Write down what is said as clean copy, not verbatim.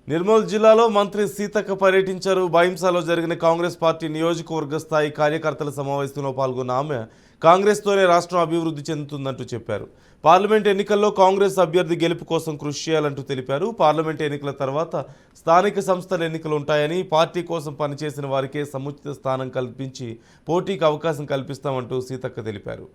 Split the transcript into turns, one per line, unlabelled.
నిర్మల్ జిల్లాలో మంత్రి సీతక్క పర్యటించారు. బైంసాలో జరిగిన కాంగ్రెస్ పార్టీ నియోజకవర్గ స్థాయి కార్యకర్తల సమావేశంలో పాల్గొన్న ఆమె కాంగ్రెస్తోనే రాష్ట్రం అభివృద్ధి చెందుతుందంటూ చెప్పారు. పార్లమెంట్ ఎన్నికల్లో కాంగ్రెస్ అభ్యర్థి గెలుపు కోసం కృషి చేయాలంటూ తెలిపారు. పార్లమెంట్ ఎన్నికల తర్వాత స్థానిక సంస్థల ఎన్నికలు ఉంటాయని, పార్టీ కోసం పనిచేసిన వారికే సముచిత స్థానం కల్పించి పోటీకి అవకాశం కల్పిస్తామంటూ సీతక్క తెలిపారు.